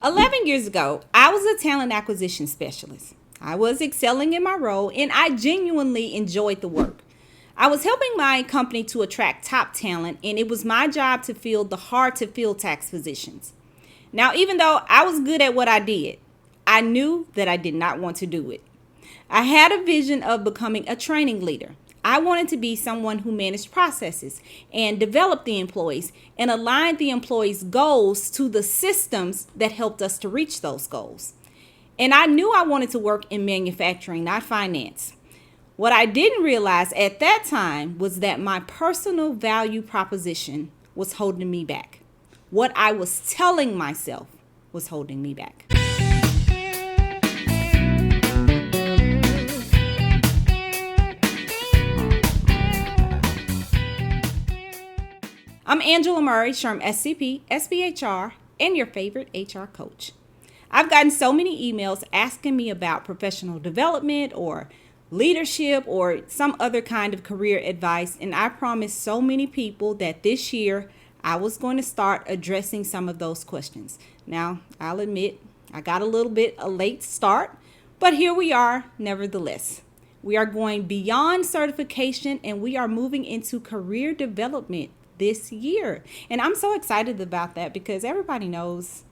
11 years ago, I was a talent acquisition specialist. I was excelling in my role and I genuinely enjoyed the work. I was helping my company to attract top talent, and it was my job to fill the hard to fill tax positions. Now, even though I was good at what I did, I knew that I did not want to do it. I had a vision of becoming a training leader. I wanted to be someone who managed processes and developed the employees and aligned the employees' goals to the systems that helped us to reach those goals. And I knew I wanted to work in manufacturing, not finance. What I didn't realize at that time was that my personal value proposition was holding me back. What I was telling myself was holding me back. I'm Angela Murray, SHRM SCP, SBHR, and your favorite HR coach. I've gotten so many emails asking me about professional development or leadership or some other kind of career advice, and I promised so many people that this year I was going to start addressing some of those questions. Now, I'll admit I got a little bit a late start, but here we are nevertheless. We are going beyond certification and we are moving into career development this year. And I'm so excited about that because everybody knows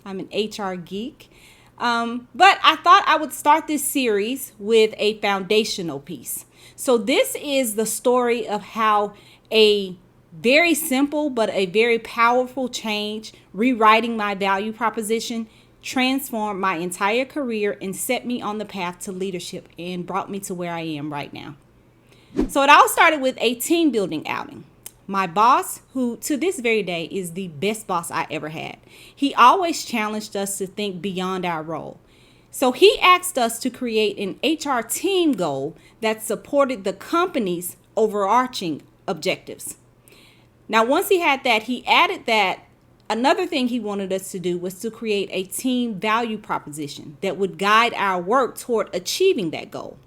I'm an HR geek. But I thought I would start this series with a foundational piece. So this is the story of how a very simple but a very powerful change, rewriting my value proposition, transformed my entire career and set me on the path to leadership and brought me to where I am right now. So it all started with a team building outing. My boss, who to this very day is the best boss I ever had, he always challenged us to think beyond our role. So he asked us to create an HR team goal that supported the company's overarching objectives. Now, once he had that, he added that another thing he wanted us to do was to create a team value proposition that would guide our work toward achieving that goal.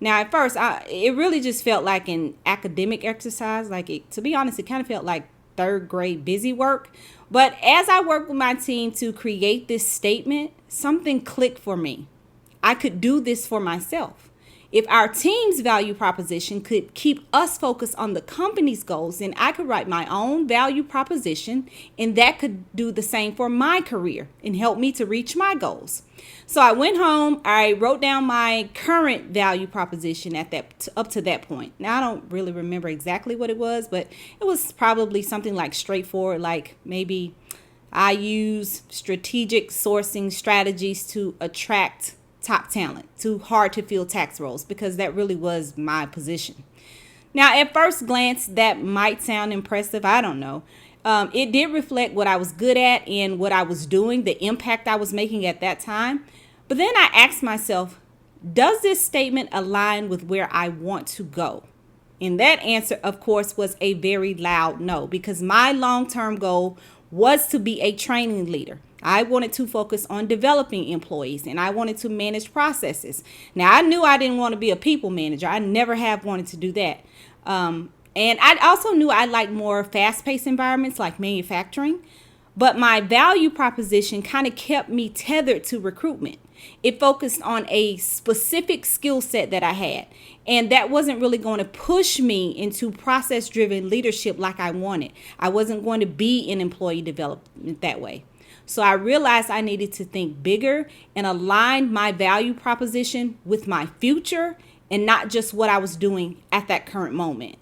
Now, at first, it really just felt like an academic exercise. To be honest, it kind of felt like third grade busy work. But as I worked with my team to create this statement, something clicked for me. I could do this for myself. If our team's value proposition could keep us focused on the company's goals, then I could write my own value proposition, and that could do the same for my career and help me to reach my goals. So I went home, I wrote down my current value proposition up to that point. Now, I don't really remember exactly what it was, but it was probably something like straightforward, like maybe I use strategic sourcing strategies to attract top talent to hard to fill tax roles, because that really was my position. Now, at first glance, that might sound impressive. I don't know. It did reflect what I was good at and what I was doing, the impact I was making at that time. But then I asked myself, does this statement align with where I want to go? And that answer, of course, was a very loud no, because my long-term goal was to be a training leader. I wanted to focus on developing employees and I wanted to manage processes. Now, I knew I didn't want to be a people manager. I never have wanted to do that. And I also knew I liked more fast-paced environments like manufacturing. But my value proposition kind of kept me tethered to recruitment. It focused on a specific skill set that I had. And that wasn't really going to push me into process-driven leadership like I wanted. I wasn't going to be in employee development that way. So I realized I needed to think bigger and align my value proposition with my future and not just what I was doing at that current moment.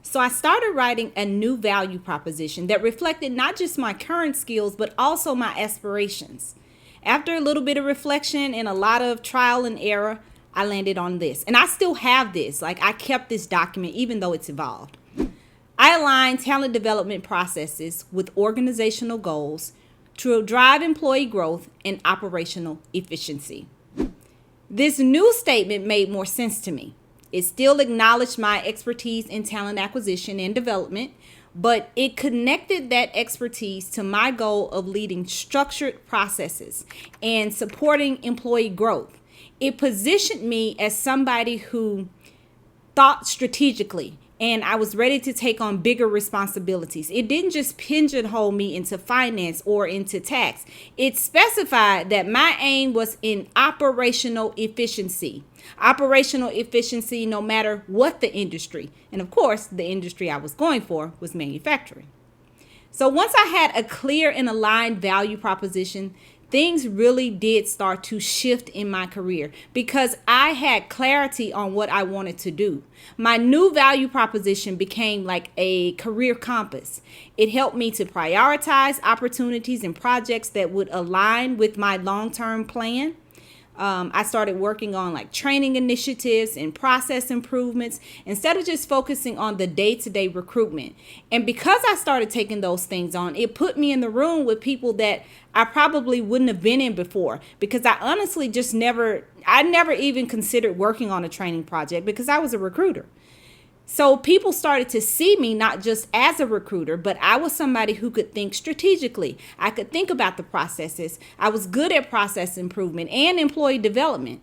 So I started writing a new value proposition that reflected not just my current skills, but also my aspirations. After a little bit of reflection and a lot of trial and error, I landed on this. And I still have this. I kept this document even though it's evolved. I align talent development processes with organizational goals to drive employee growth and operational efficiency. This new statement made more sense to me. It still acknowledged my expertise in talent acquisition and development, but it connected that expertise to my goal of leading structured processes and supporting employee growth. It positioned me as somebody who thought strategically and I was ready to take on bigger responsibilities. It didn't just pigeonhole me into finance or into tax. It specified that my aim was in operational efficiency. Operational efficiency no matter what the industry. And of course, the industry I was going for was manufacturing. So once I had a clear and aligned value proposition, things really did start to shift in my career because I had clarity on what I wanted to do. My new value proposition became like a career compass. It helped me to prioritize opportunities and projects that would align with my long-term plan. I started working on like training initiatives and process improvements instead of just focusing on the day-to-day recruitment. And because I started taking those things on, it put me in the room with people that I probably wouldn't have been in before, because I honestly I never even considered working on a training project because I was a recruiter. So people started to see me not just as a recruiter, but I was somebody who could think strategically. I could think about the processes. I was good at process improvement and employee development.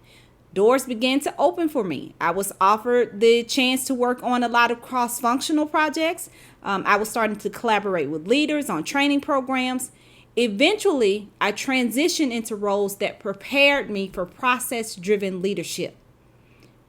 Doors began to open for me. I was offered the chance to work on a lot of cross-functional projects. I was starting to collaborate with leaders on training programs. Eventually, I transitioned into roles that prepared me for process-driven leadership.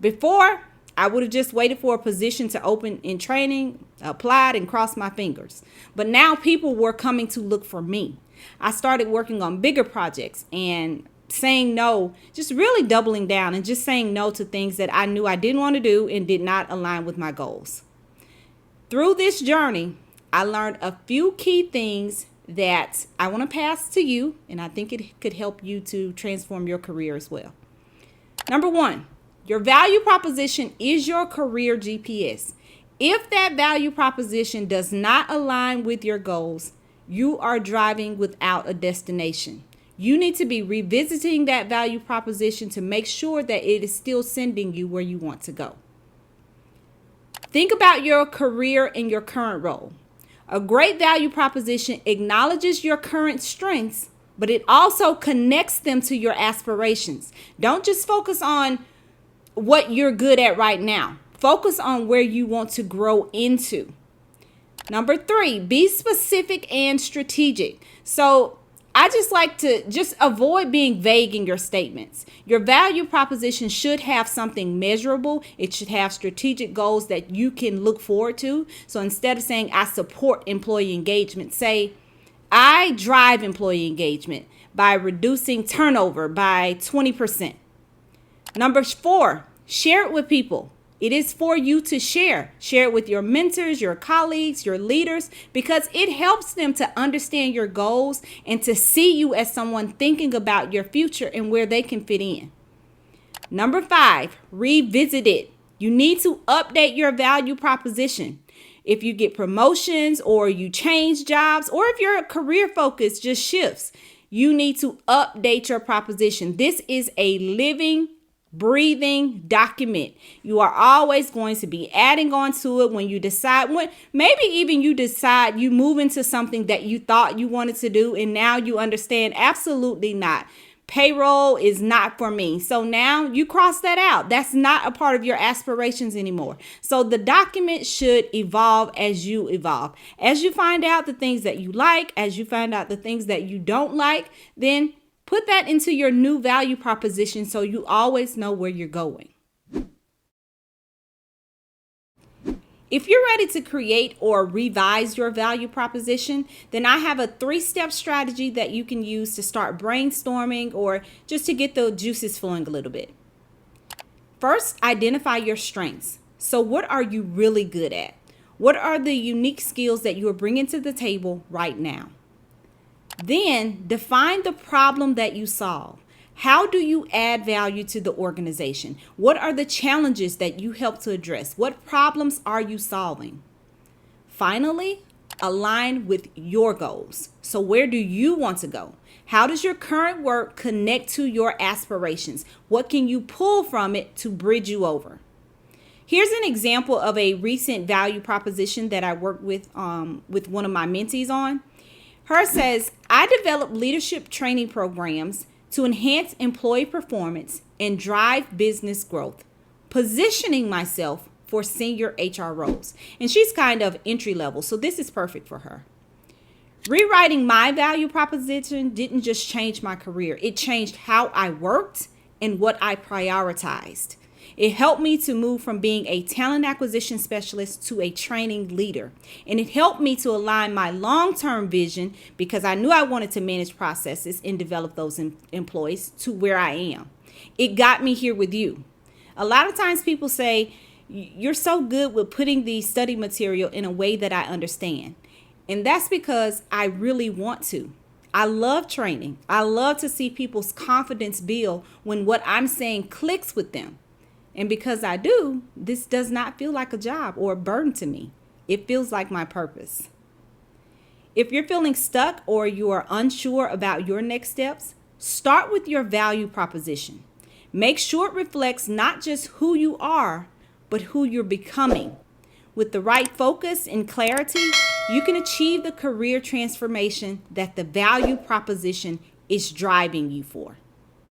Before, I would have just waited for a position to open in training, applied, and crossed my fingers. But now people were coming to look for me. I started working on bigger projects and saying no, just really doubling down and just saying no to things that I knew I didn't want to do and did not align with my goals. Through this journey, I learned a few key things that I want to pass to you, and I think it could help you to transform your career as well. Number one, your value proposition is your career GPS. If that value proposition does not align with your goals, you are driving without a destination. You need to be revisiting that value proposition to make sure that it is still sending you where you want to go. Think about your career and your current role. A great value proposition acknowledges your current strengths, but it also connects them to your aspirations. Don't just focus on what you're good at right now. Focus on where you want to grow into. Number 3, be specific and strategic. So I just like to avoid being vague in your statements. Your value proposition should have something measurable. It should have strategic goals that you can look forward to. So instead of saying I support employee engagement, say I drive employee engagement by reducing turnover by 20%. Number 4, share it with people. It is for you to share. Share it with your mentors, your colleagues, your leaders, because it helps them to understand your goals and to see you as someone thinking about your future and where they can fit in. Number 5, revisit it. You need to update your value proposition. If you get promotions or you change jobs, or if your career focus just shifts, you need to update your proposition. This is a living, breathing document. You are always going to be adding on to it when you decide, maybe even you decide you move into something that you thought you wanted to do and now you understand absolutely not. Payroll is not for me. So now you cross that out. That's not a part of your aspirations anymore. So the document should evolve as you evolve. As you find out the things that you like, as you find out the things that you don't like, then put that into your new value proposition so you always know where you're going. If you're ready to create or revise your value proposition, then I have a 3-step strategy that you can use to start brainstorming or just to get the juices flowing a little bit. First, identify your strengths. So what are you really good at? What are the unique skills that you are bringing to the table right now? Then define the problem that you solve. How do you add value to the organization? What are the challenges that you help to address? What problems are you solving? Finally, align with your goals. So where do you want to go? How does your current work connect to your aspirations? What can you pull from it to bridge you over? Here's an example of a recent value proposition that I worked with one of my mentees on. Her says, I develop leadership training programs to enhance employee performance and drive business growth, positioning myself for senior HR roles. And she's kind of entry level, so this is perfect for her. Rewriting my value proposition didn't just change my career. It changed how I worked and what I prioritized. It helped me to move from being a talent acquisition specialist to a training leader. And it helped me to align my long-term vision, because I knew I wanted to manage processes and develop those employees, to where I am. It got me here with you. A lot of times people say, you're so good with putting the study material in a way that I understand. And that's because I really want to. I love training. I love to see people's confidence build when what I'm saying clicks with them. And because I do, this does not feel like a job or a burden to me. It feels like my purpose. If you're feeling stuck or you are unsure about your next steps, start with your value proposition. Make sure it reflects not just who you are, but who you're becoming. With the right focus and clarity, you can achieve the career transformation that the value proposition is driving you for.